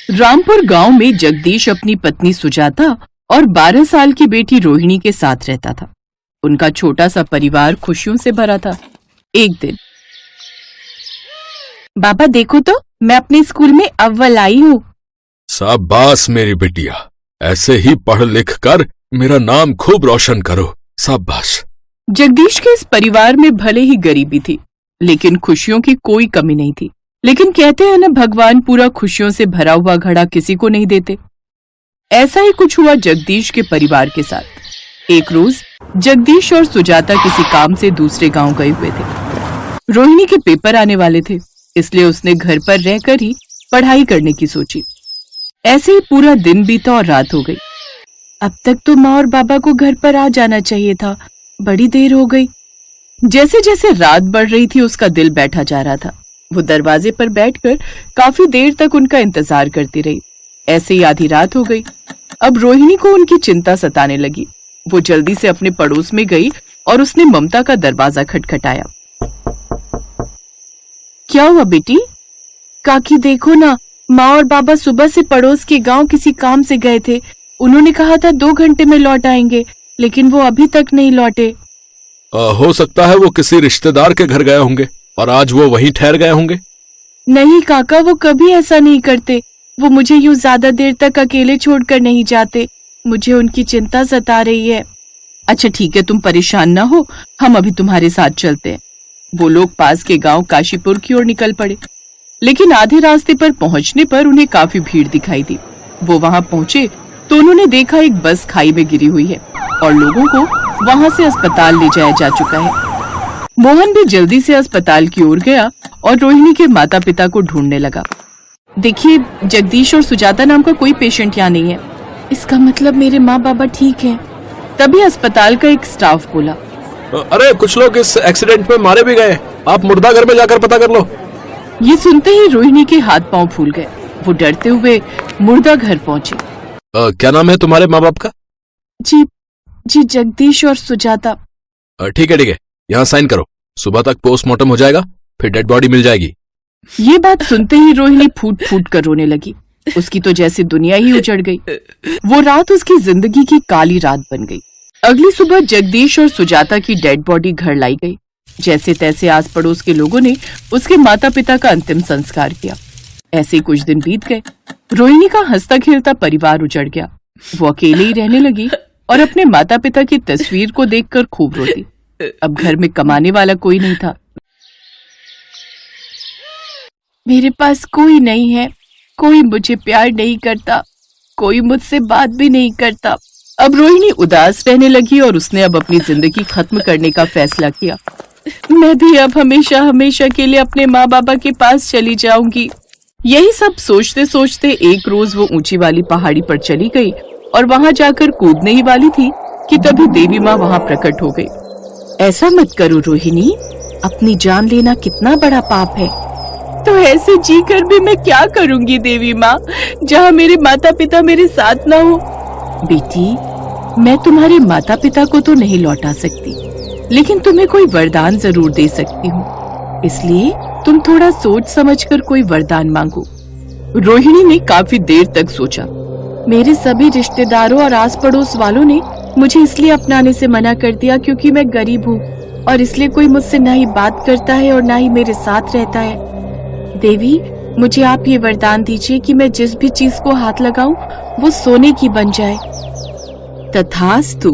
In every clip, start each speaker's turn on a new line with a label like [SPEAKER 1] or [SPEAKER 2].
[SPEAKER 1] रामपुर गांव में जगदीश अपनी पत्नी सुजाता और 12 साल की बेटी रोहिणी के साथ रहता था। उनका छोटा सा परिवार खुशियों से भरा था। एक दिन, बाबा देखो तो, मैं अपने स्कूल में अव्वल आई हूँ।
[SPEAKER 2] शाबाश मेरी बिटिया, ऐसे ही पढ़ लिख कर मेरा नाम खूब रोशन करो। शाबाश।
[SPEAKER 1] जगदीश के इस परिवार में भले ही गरीबी थी, लेकिन खुशियों की कोई कमी नहीं थी। लेकिन कहते हैं ना, भगवान पूरा खुशियों से भरा हुआ घड़ा किसी को नहीं देते। ऐसा ही कुछ हुआ जगदीश के परिवार के साथ। एक रोज जगदीश और सुजाता किसी काम से दूसरे गांव गए हुए थे। रोहिणी के पेपर आने वाले थे, इसलिए उसने घर पर रहकर ही पढ़ाई करने की सोची। ऐसे ही पूरा दिन बीता और रात हो गई। अब तक तो माँ और बाबा को घर पर आ जाना चाहिए था, बड़ी देर हो गई। जैसे जैसे रात बढ़ रही थी, उसका दिल बैठा जा रहा था। वो दरवाजे पर बैठकर काफी देर तक उनका इंतजार करती रही। ऐसे ही आधी रात हो गई। अब रोहिणी को उनकी चिंता सताने लगी। वो जल्दी से अपने पड़ोस में गई और उसने ममता का दरवाजा खटखटाया। क्या हुआ बेटी? काकी देखो ना, माँ और बाबा सुबह से पड़ोस के गांव किसी काम से गए थे। उन्होंने कहा था 2 घंटे में लौट आएंगे, लेकिन वो अभी तक नहीं लौटे।
[SPEAKER 2] हो सकता है वो किसी रिश्तेदार के घर गए होंगे और आज वो वहीं ठहर गए होंगे।
[SPEAKER 1] नहीं काका, वो कभी ऐसा नहीं करते। वो मुझे यूं ज्यादा देर तक अकेले छोड़कर नहीं जाते। मुझे उनकी चिंता सता रही है। अच्छा ठीक है, तुम परेशान ना हो, हम अभी तुम्हारे साथ चलते हैं। वो लोग पास के गांव काशीपुर की ओर निकल पड़े, लेकिन आधे रास्ते पर पहुंचने पर उन्हें काफी भीड़ दिखाई दी। वो वहां पहुंचे तो उन्होंने देखा एक बस खाई में गिरी हुई है और लोगों को वहां से अस्पताल ले जाया जा चुका है। मोहन भी जल्दी से अस्पताल की ओर गया और रोहिणी के माता पिता को ढूंढने लगा। देखिए, जगदीश और सुजाता नाम का कोई पेशेंट यहाँ नहीं है। इसका मतलब मेरे माँ बाबा ठीक हैं। तभी अस्पताल का एक स्टाफ बोला,
[SPEAKER 2] अरे कुछ लोग इस एक्सीडेंट में मारे भी गए, आप मुर्दा घर में जाकर पता कर लो।
[SPEAKER 1] ये सुनते ही रोहिणी के हाथ पांव फूल गए। वो डरते हुए मुर्दा घर पहुंची।
[SPEAKER 2] क्या नाम है तुम्हारे माँ बाप का?
[SPEAKER 1] जी जगदीश और सुजाता।
[SPEAKER 2] ठीक है, यहाँ साइन करो। सुबह तक पोस्टमार्टम हो जाएगा, फिर डेड बॉडी मिल जाएगी।
[SPEAKER 1] ये बात सुनते ही रोहिणी फूट फूट कर रोने लगी। उसकी तो जैसे दुनिया ही उजड़ गई। वो रात उसकी जिंदगी की काली रात बन गई। अगली सुबह जगदीश और सुजाता की डेड बॉडी घर लाई गई। जैसे तैसे आस पड़ोस के लोगों ने उसके माता पिता का अंतिम संस्कार किया। ऐसे कुछ दिन बीत गए। रोहिणी का हंसता खेलता परिवार उजड़ गया। वो अकेले ही रहने लगी और अपने माता पिता की तस्वीर को देखकर खूब रोती। अब घर में कमाने वाला कोई नहीं था। मेरे पास कोई नहीं है, कोई मुझे प्यार नहीं करता, कोई मुझसे बात भी नहीं करता। अब रोहिणी उदास रहने लगी और उसने अब अपनी जिंदगी खत्म करने का फैसला किया। मैं भी अब हमेशा हमेशा के लिए अपने माँ बाबा के पास चली जाऊंगी। यही सब सोचते सोचते एक रोज वो ऊंची वाली पहाड़ी पर चली गई और वहां जाकर कूदने ही वाली थी कि तभी देवी माँ वहां प्रकट हो गई। ऐसा मत करो रोहिणी, अपनी जान लेना कितना बड़ा पाप है। तो ऐसे जी कर भी मैं क्या करूंगी देवी माँ, जहाँ मेरे माता पिता मेरे साथ ना हो। बेटी, मैं तुम्हारे माता पिता को तो नहीं लौटा सकती, लेकिन तुम्हें कोई वरदान जरूर दे सकती हूँ। इसलिए तुम थोड़ा सोच समझकर कोई वरदान मांगो। रोहिणी ने काफी देर तक सोचा। मेरे सभी रिश्तेदारों और आस पड़ोस वालों ने मुझे इसलिए अपनाने से मना कर दिया क्योंकि मैं गरीब हूँ, और इसलिए कोई मुझसे ना ही बात करता है और ना ही मेरे साथ रहता है। देवी, मुझे आप ये वरदान दीजिए कि मैं जिस भी चीज को हाथ लगाऊं वो सोने की बन जाए। तथास्तु।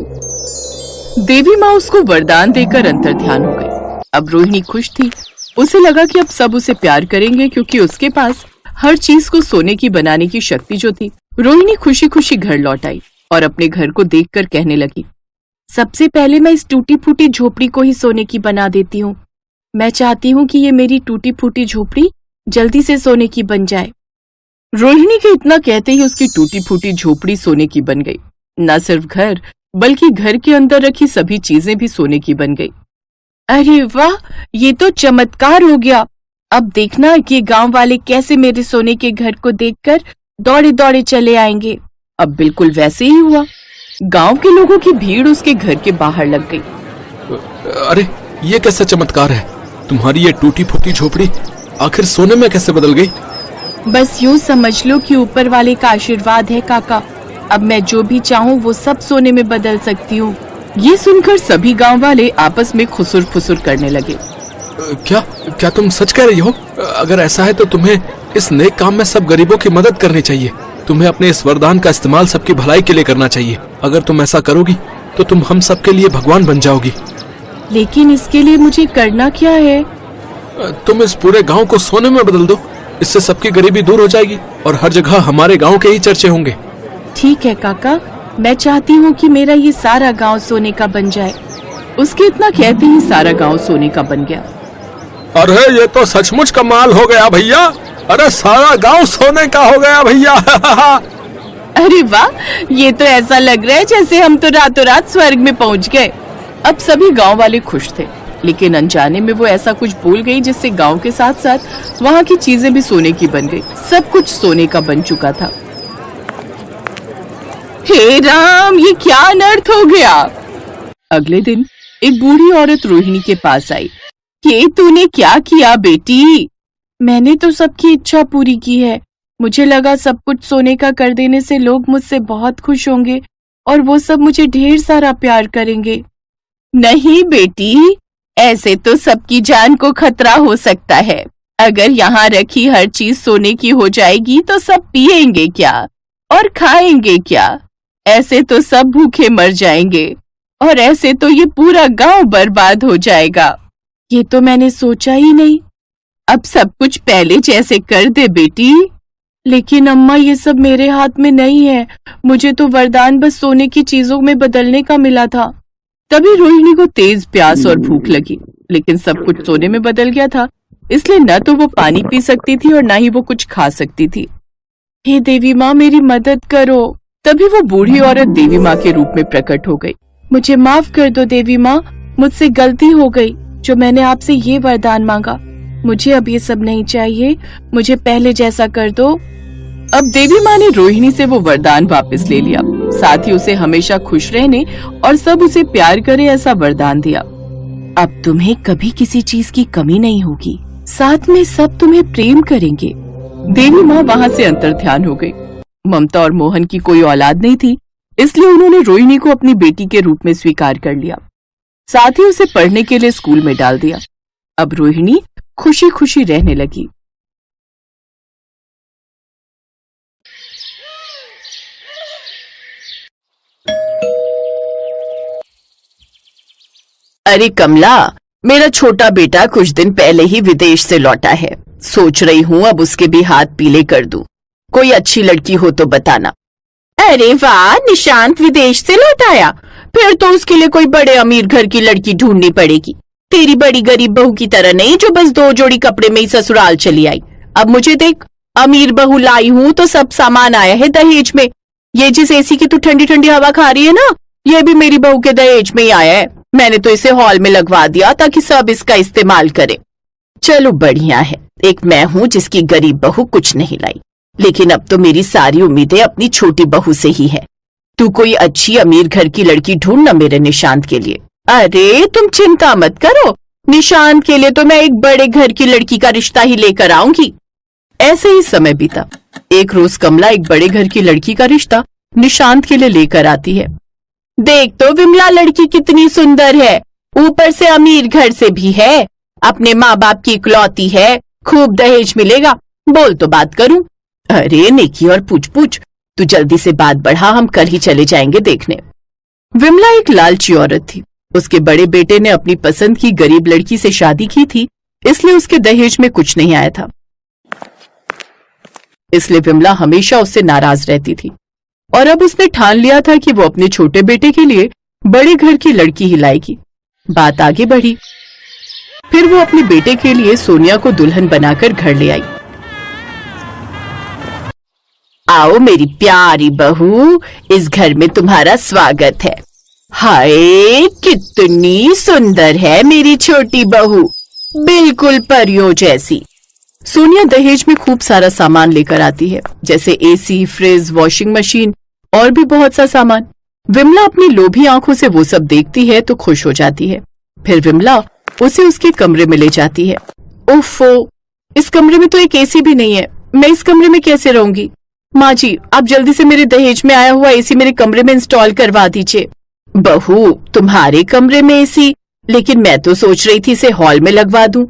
[SPEAKER 1] देवी माँ उसको वरदान देकर अंतर्ध्यान हो गई। अब रोहिणी खुश थी। उसे लगा कि अब सब उसे प्यार करेंगे क्योंकि उसके पास हर चीज को सोने की बनाने की शक्ति जो थी। रोहिणी खुशी खुशी घर लौट आई और अपने घर को देखकर कहने लगी, सबसे पहले मैं इस टूटी फूटी झोपड़ी को ही सोने की बना देती हूँ। मैं चाहती हूँ कि ये मेरी टूटी फूटी झोपड़ी जल्दी से सोने की बन जाए। रोहिणी के इतना कहते ही उसकी टूटी फूटी झोपड़ी सोने की बन गई। न सिर्फ घर, बल्कि घर के अंदर रखी सभी चीजें भी सोने की बन गई। अरे वाह, ये तो चमत्कार हो गया। अब देखना कि गांव वाले कैसे मेरे सोने के घर को देखकर दौड़े दौड़े चले आएंगे। अब बिल्कुल वैसे ही हुआ। गांव के लोगों की भीड़ उसके घर के बाहर लग गई।
[SPEAKER 2] अरे ये कैसा चमत्कार है? तुम्हारी ये टूटी फूटी झोपड़ी आखिर सोने में कैसे बदल गई?
[SPEAKER 1] बस यूं समझ लो कि ऊपर वाले का आशीर्वाद है काका। अब मैं जो भी चाहूँ वो सब सोने में बदल सकती हूँ। ये सुनकर सभी गांव वाले आपस में खुसुर फुसुर करने लगे।
[SPEAKER 2] क्या क्या तुम सच कह रही हो? अगर ऐसा है तो तुम्हें इस नेक काम में सब गरीबों की मदद करनी चाहिए। तुम्हें अपने इस वरदान का इस्तेमाल सबकी भलाई के लिए करना चाहिए। अगर तुम ऐसा करोगी तो तुम हम सबके लिए भगवान बन जाओगी।
[SPEAKER 1] लेकिन इसके लिए मुझे करना क्या है?
[SPEAKER 2] तुम इस पूरे गांव को सोने में बदल दो। इससे सबकी गरीबी दूर हो जाएगी और हर जगह हमारे गांव के ही चर्चे होंगे।
[SPEAKER 1] ठीक है काका, मैं चाहती हूँ कि मेरा ये सारा गांव सोने का बन जाए। उसके इतना कहते ही सारा गांव सोने का बन गया।
[SPEAKER 2] अरे ये तो सचमुच कमाल हो गया भैया। अरे सारा गांव सोने का हो गया भैया।
[SPEAKER 1] अरे वाह, ये तो ऐसा लग रहा है जैसे हम तो रातों रात स्वर्ग में पहुंच गए। अब सभी गांव वाले खुश थे, लेकिन अनजाने में वो ऐसा कुछ भूल गई जिससे गांव के साथ साथ वहाँ की चीजें भी सोने की बन गई। सब कुछ सोने का बन चुका था। हे राम, ये क्या अनर्थ हो गया। अगले दिन एक बूढ़ी औरत रोहिणी के पास आई। ये तूने क्या किया बेटी? मैंने तो सबकी इच्छा पूरी की है। मुझे लगा सब कुछ सोने का कर देने से लोग मुझसे बहुत खुश होंगे और वो सब मुझे ढेर सारा प्यार करेंगे। नहीं बेटी, ऐसे तो सबकी जान को खतरा हो सकता है। अगर यहाँ रखी हर चीज सोने की हो जाएगी तो सब पिएंगे क्या और खाएंगे क्या? ऐसे तो सब भूखे मर जाएंगे और ऐसे तो ये पूरा गांव बर्बाद हो जाएगा। ये तो मैंने सोचा ही नहीं। अब सब कुछ पहले जैसे कर दे बेटी। लेकिन अम्मा, ये सब मेरे हाथ में नहीं है। मुझे तो वरदान बस सोने की चीजों में बदलने का मिला था। तभी रोहिणी को तेज प्यास और भूख लगी, लेकिन सब कुछ सोने में बदल गया था, इसलिए न तो वो पानी पी सकती थी और न ही वो कुछ खा सकती थी। हे देवी माँ, मेरी मदद करो। तभी वो बूढ़ी औरत देवी माँ के रूप में प्रकट हो गई। मुझे माफ कर दो देवी माँ, मुझसे गलती हो गई जो मैंने आपसे ये वरदान मांगा। मुझे अब ये सब नहीं चाहिए, मुझे पहले जैसा कर दो। अब देवी माँ ने रोहिणी से वो वरदान वापस ले लिया, साथ ही उसे हमेशा खुश रहने और सब उसे प्यार करे ऐसा वरदान दिया। अब तुम्हें कभी किसी चीज की कमी नहीं होगी, साथ में सब तुम्हें प्रेम करेंगे। देवी माँ वहाँ से अंतर्ध्यान हो गई। ममता और मोहन की कोई औलाद नहीं थी, इसलिए उन्होंने रोहिणी को अपनी बेटी के रूप में स्वीकार कर लिया, साथ ही उसे पढ़ने के लिए स्कूल में डाल दिया। अब रोहिणी खुशी खुशी रहने लगी। अरे कमला, मेरा छोटा बेटा कुछ दिन पहले ही विदेश से लौटा है। सोच रही हूँ अब उसके भी हाथ पीले कर दूं। कोई अच्छी लड़की हो तो बताना। अरे वाह, निशांत विदेश से लौट आया? फिर तो उसके लिए कोई बड़े अमीर घर की लड़की ढूंढनी पड़ेगी। तेरी बड़ी गरीब बहू की तरह नहीं जो बस 2 जोड़ी कपड़े में ही ससुराल चली आई। अब मुझे देख, अमीर बहू लाई हूँ तो सब सामान आया है दहेज में। ये जिस एसी की तू ठंडी ठंडी हवा खा रही है ना, ये भी मेरी बहू के दहेज में ही आया है। मैंने तो इसे हॉल में लगवा दिया ताकि सब इसका इस्तेमाल करे। चलो बढ़िया है, एक मैं हूँ जिसकी गरीब बहू कुछ नहीं लाई। लेकिन अब तो मेरी सारी उम्मीदें अपनी छोटी बहू से ही है। तू कोई अच्छी अमीर घर की लड़की ढूंढना मेरे निशांत के लिए। अरे तुम चिंता मत करो, निशांत के लिए तो मैं एक बड़े घर की लड़की का रिश्ता ही लेकर आऊंगी। ऐसे ही समय बीता। एक रोज कमला एक बड़े घर की लड़की का रिश्ता निशांत के लिए लेकर आती है। देख तो विमला, लड़की कितनी सुंदर है, ऊपर से अमीर घर से भी है, अपने माँ बाप की इकलौती है, खूब दहेज मिलेगा। बोल तो बात करूं। अरे नेकी और पूछ पूछ, तू जल्दी से बात बढ़ा, हम कल ही चले जाएंगे देखने। विमला एक लालची औरत थी। उसके बड़े बेटे ने अपनी पसंद की गरीब लड़की से शादी की थी, इसलिए उसके दहेज में कुछ नहीं आया था। इसलिए विमला हमेशा उससे नाराज रहती थी और अब उसने ठान लिया था कि वो अपने छोटे बेटे के लिए बड़े घर की लड़की ही लाएगी। बात आगे बढ़ी। फिर वो अपने बेटे के लिए सोनिया को दुल्हन बनाकर घर ले आई। आओ मेरी प्यारी बहू, इस घर में तुम्हारा स्वागत है। हाय कितनी सुंदर है मेरी छोटी बहू, बिल्कुल परियों जैसी। सोनिया दहेज में खूब सारा सामान लेकर आती है, जैसे एसी, फ्रिज, वॉशिंग मशीन और भी बहुत सा सामान। विमला अपनी लोभी आंखों से वो सब देखती है तो खुश हो जाती है। फिर विमला उसे उसके कमरे में ले जाती है। ओफो, इस कमरे में तो एक एसी भी नहीं है। मैं इस कमरे में कैसे रहूंगी? माँ जी, आप जल्दी से मेरे दहेज में आया हुआ एसी मेरे कमरे में इंस्टॉल करवा दीजिए। बहू, तुम्हारे कमरे में एसी? लेकिन मैं तो सोच रही थी इसे हॉल में लगवा दूं।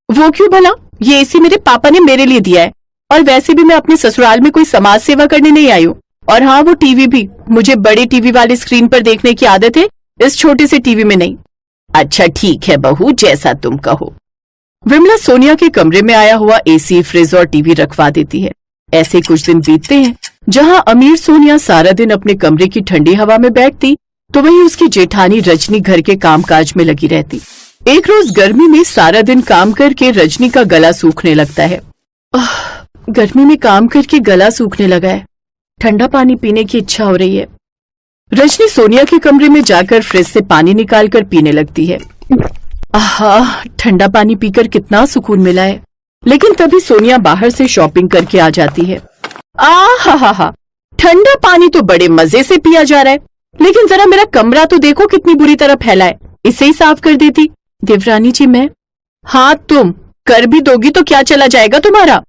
[SPEAKER 1] वो क्यों भला? ये एसी मेरे पापा ने मेरे लिए दिया है, और वैसे भी मैं अपने ससुराल में कोई समाज सेवा करने नहीं आई हूँ। और हाँ, वो टीवी भी मुझे बड़े टीवी वाले स्क्रीन पर देखने की आदत है, इस छोटे से टीवी में नहीं। अच्छा ठीक है बहू, जैसा तुम कहो। विमला सोनिया के कमरे में आया हुआ एसी, फ्रिज और टीवी रखवा देती है। ऐसे कुछ दिन बीतते हैं। जहाँ अमीर सोनिया सारा दिन अपने कमरे की ठंडी हवा में बैठती, तो वहीं उसकी जेठानी रजनी घर के कामकाज में लगी रहती। एक रोज गर्मी में सारा दिन काम करके रजनी का गला सूखने लगता है। गर्मी में काम करके गला सूखने लगा है, ठंडा पानी पीने की इच्छा हो रही है। रजनी सोनिया के कमरे में जाकर फ्रिज से पानी निकालकर पीने लगती है। आहा, ठंडा पानी पीकर कितना सुकून मिला है। लेकिन तभी सोनिया बाहर से शॉपिंग करके आ जाती है। आहा, ठंडा पानी तो बड़े मजे से पिया जा रहा है, लेकिन जरा मेरा कमरा तो देखो कितनी बुरी तरह फैला है, इसे ही साफ कर देती। देवरानी जी, मैं? हाँ, तुम कर भी दोगी तो क्या चला जाएगा तुम्हारा?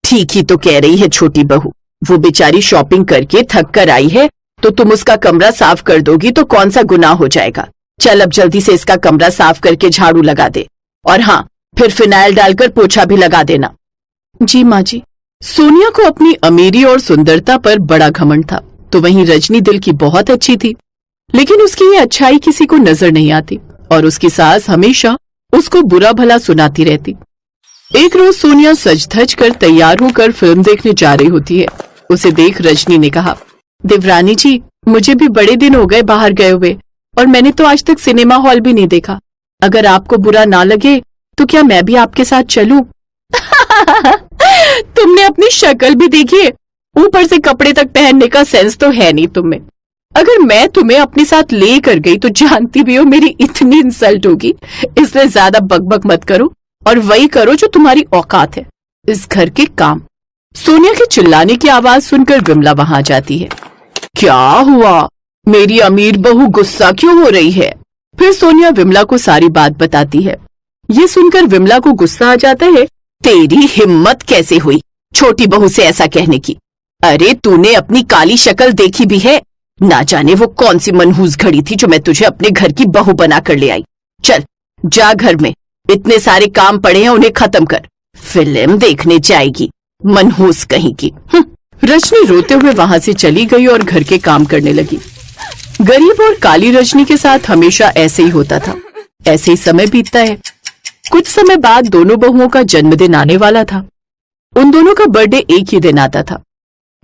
[SPEAKER 1] ठीक ही तो कह रही है छोटी बहू, वो बेचारी शॉपिंग करके थक कर आई है, तो तुम उसका कमरा साफ कर दोगी तो कौन सा गुनाह हो जाएगा। चल अब जल्दी से इसका कमरा साफ करके झाड़ू लगा दे, और हाँ, फिर फिनाइल डालकर पोछा भी लगा देना। जी माँ जी। सोनिया को अपनी अमीरी और सुंदरता पर बड़ा घमंड था, तो वहीं रजनी दिल की बहुत अच्छी थी, लेकिन उसकी ये अच्छाई किसी को नजर नहीं आती, और उसकी सास हमेशा उसको बुरा भला सुनाती रहती। एक रोज सोनिया सज धज कर तैयार होकर फिल्म देखने जा रही होती है। उसे देख रजनी ने कहा, देवरानी जी, मुझे भी बड़े दिन हो गए बाहर गए हुए, और मैंने तो आज तक सिनेमा हॉल भी नहीं देखा। अगर आपको बुरा ना लगे तो क्या मैं भी आपके साथ चलूं? तुमने अपनी शक्ल भी देखी है, ऊपर से कपड़े तक पहनने का सेंस तो है नहीं तुम्हें। अगर मैं तुम्हें अपने साथ ले कर गई तो जानती भी हो मेरी इतनी इंसल्ट होगी, इसलिए ज्यादा बकबक मत करो और वही करो जो तुम्हारी औकात है, इस घर के काम। सोनिया के चिल्लाने की आवाज सुनकर विमला वहां जाती है। क्या हुआ? मेरी अमीर बहू गुस्सा क्यों हो रही है? फिर सोनिया विमला को सारी बात बताती है। ये सुनकर विमला को गुस्सा आ जाता है। तेरी हिम्मत कैसे हुई छोटी बहू से ऐसा कहने की? अरे तूने अपनी काली शक्ल देखी भी है? ना जाने वो कौन सी मनहूस घड़ी थी जो मैं तुझे अपने घर की बहू बना कर ले आई। चल जा, घर में इतने सारे काम पड़े हैं, उन्हें खत्म कर, फिल्म देखने जाएगी मनहूस कहीं की। रजनी रोते हुए वहां से चली गई और घर के काम करने लगी। गरीब और काली रजनी के साथ हमेशा ऐसे ही होता था। ऐसे ही समय बीतता है। कुछ समय बाद दोनों बहुओं का जन्मदिन आने वाला था। उन दोनों का बर्थडे एक ही दिन आता था।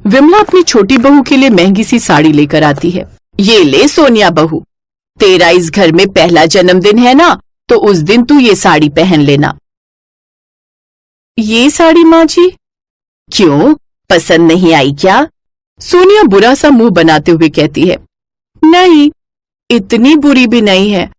[SPEAKER 1] विमला अपनी छोटी बहू के लिए महंगी सी साड़ी लेकर आती है। ये ले सोनिया बहू, तेरा इस घर में पहला जन्मदिन है ना, तो उस दिन तू ये साड़ी पहन लेना। ये साड़ी माँ जी? क्यों, पसंद नहीं आई क्या? सोनिया बुरा सा मुंह बनाते हुए कहती है। नहीं, इतनी बुरी भी नहीं है।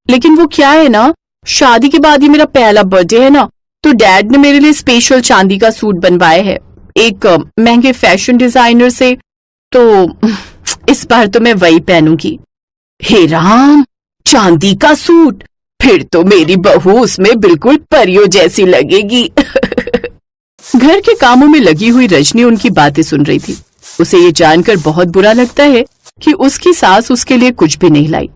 [SPEAKER 1] लेकिन वो क्या है ना, शादी के बाद ही मेरा पहला बर्थडे है ना, तो डैड ने मेरे लिए स्पेशल चांदी का सूट बनवाया है एक महंगे फैशन डिजाइनर से, तो इस बार तो मैं वही पहनूंगी। हे राम, चांदी का सूट? फिर तो मेरी बहू उसमें बिल्कुल परियों जैसी लगेगी। घर के कामों में लगी हुई रजनी उनकी बातें सुन रही थी। उसे ये जानकर बहुत बुरा लगता है कि उसकी सास उसके लिए कुछ भी नहीं लाई।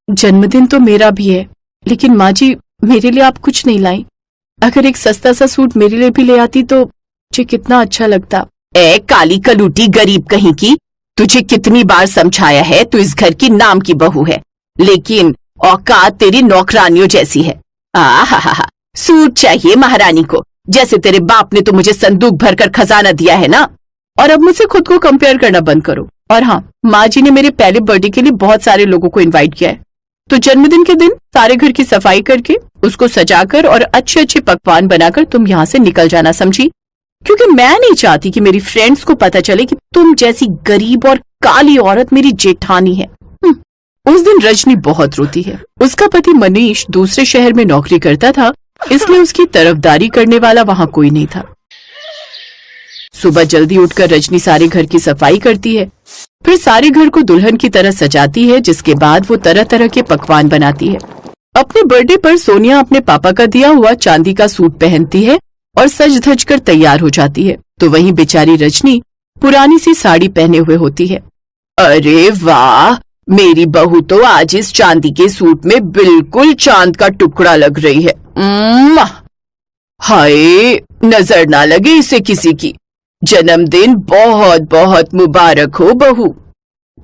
[SPEAKER 1] जन्मदिन तो मेरा भी है, लेकिन माँ जी मेरे लिए आप कुछ नहीं लाई। अगर एक सस्ता सा सूट मेरे लिए भी ले आती तो मुझे कितना अच्छा लगता। ए काली कलूटी गरीब कहीं की, तुझे कितनी बार समझाया है तू इस घर की नाम की बहू है, लेकिन औकात तेरी नौकरानियों जैसी है। आहा, सूट चाहिए महारानी को, जैसे तेरे बाप ने तो मुझे संदूक भरकर खजाना दिया है ना। और अब मुझसे खुद को कंपेयर करना बंद करो। और हाँ, माँ जी ने मेरे पहले बर्थडे के लिए बहुत सारे लोगों को इनवाइट किया है, तो जन्मदिन के दिन सारे घर की सफाई करके उसको सजाकर और अच्छे अच्छे पकवान बनाकर तुम यहाँ से निकल जाना, समझी? क्योंकि मैं नहीं चाहती कि मेरी फ्रेंड्स को पता चले कि तुम जैसी गरीब और काली औरत मेरी जेठानी है। उस दिन रजनी बहुत रोती है। उसका पति मनीष दूसरे शहर में नौकरी करता था, इसलिए उसकी तरफदारी करने वाला वहाँ कोई नहीं था। सुबह जल्दी उठकर रजनी सारे घर की सफाई करती है, फिर सारे घर को दुल्हन की तरह सजाती है, जिसके बाद वो तरह तरह के पकवान बनाती है। अपने बर्थडे पर सोनिया अपने पापा का दिया हुआ चांदी का सूट पहनती है और सज धज कर तैयार हो जाती है तो वहीं बेचारी रजनी पुरानी सी साड़ी पहने हुए होती है। अरे वाह, मेरी बहू तो आज इस चांदी के सूट में बिल्कुल चांद का टुकड़ा लग रही है। हाय, नजर ना लगे इसे किसी की। जन्मदिन बहुत बहुत मुबारक हो बहू।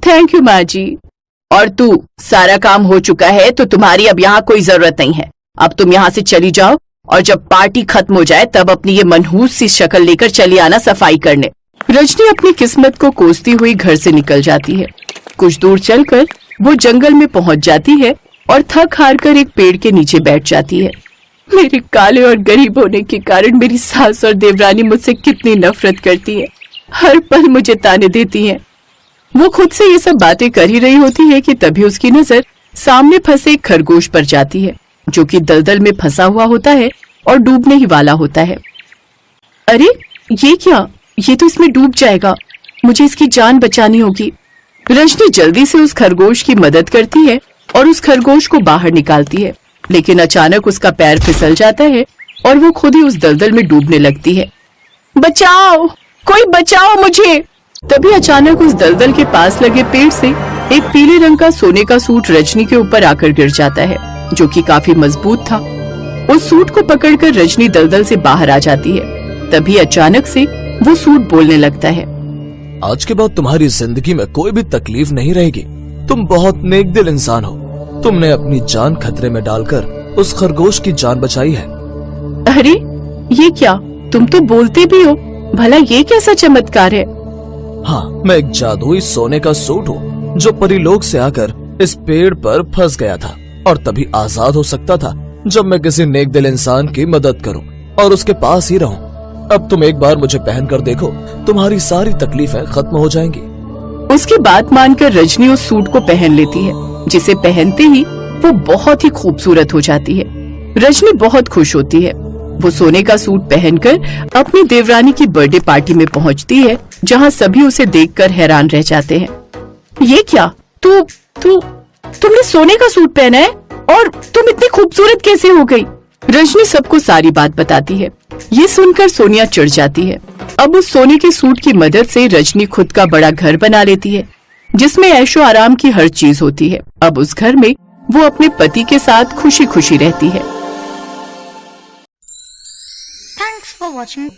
[SPEAKER 1] थैंक यू माँ जी। और तू, सारा काम हो चुका है तो तुम्हारी अब यहाँ कोई जरूरत नहीं है। अब तुम यहाँ से चली जाओ और जब पार्टी खत्म हो जाए तब अपनी ये मनहूस सी शक्ल लेकर चली आना सफाई करने। रजनी अपनी किस्मत को कोसती हुई घर से निकल जाती है। कुछ दूर चलकर वो जंगल में पहुंच जाती है और थक हार कर एक पेड़ के नीचे बैठ जाती है। मेरे काले और गरीब होने के कारण मेरी सास और देवरानी मुझसे कितनी नफरत करती है। हर पल मुझे ताने देती हैं। वो खुद से ये सब बातें कर ही रही होती है कि तभी उसकी नजर सामने फंसे एक खरगोश पर जाती है जो कि दलदल में फंसा हुआ होता है और डूबने ही वाला होता है। अरे ये क्या, ये तो इसमें डूब जाएगा, मुझे इसकी जान बचानी होगी। रजनी जल्दी से उस खरगोश की मदद करती है और उस खरगोश को बाहर निकालती है, लेकिन अचानक उसका पैर फिसल जाता है और वो खुद ही उस दलदल में डूबने लगती है। बचाओ, कोई बचाओ मुझे। तभी अचानक उस दलदल के पास लगे पेड़ से एक पीले रंग का सोने का सूट रजनी के ऊपर आकर गिर जाता है जो कि काफी मजबूत था। उस सूट को पकड़कर रजनी दलदल से बाहर आ जाती है। तभी अचानक से वो सूट बोलने लगता है।
[SPEAKER 3] आज के बाद तुम्हारी जिंदगी में कोई भी तकलीफ नहीं रहेगी। तुम बहुत नेक दिल इंसान हो। तुमने अपनी जान खतरे में डालकर उस खरगोश की जान बचाई है।
[SPEAKER 1] अरे ये क्या, तुम तो बोलते भी हो, भला ये कैसा चमत्कार है?
[SPEAKER 3] हाँ, मैं एक जादुई सोने का सूट हूँ जो परिलोक से आकर इस पेड़ पर फंस गया था और तभी आजाद हो सकता था जब मैं किसी नेक दिल इंसान की मदद करूँ और उसके पास ही रहूँ। अब तुम एक बार मुझे पहन कर देखो, तुम्हारी सारी तकलीफें खत्म हो जाएंगी।
[SPEAKER 1] उसकी बात मानकर रजनी उस सूट को पहन लेती है, जिसे पहनते ही वो बहुत ही खूबसूरत हो जाती है। रजनी बहुत खुश होती है। वो सोने का सूट पहनकर अपनी देवरानी की बर्थडे पार्टी में पहुंचती है, जहां सभी उसे देखकर हैरान रह जाते हैं। ये क्या, तुमने सोने का सूट पहना है और तुम इतनी खूबसूरत कैसे हो गई? रजनी सबको सारी बात बताती है। ये सुनकर सोनिया चिढ़ जाती है। अब उस सोने के सूट की मदद से रजनी खुद का बड़ा घर बना लेती है जिसमें ऐशो आराम की हर चीज होती है। अब उस घर में वो अपने पति के साथ खुशी खुशी रहती है।
[SPEAKER 4] Thanks for watching.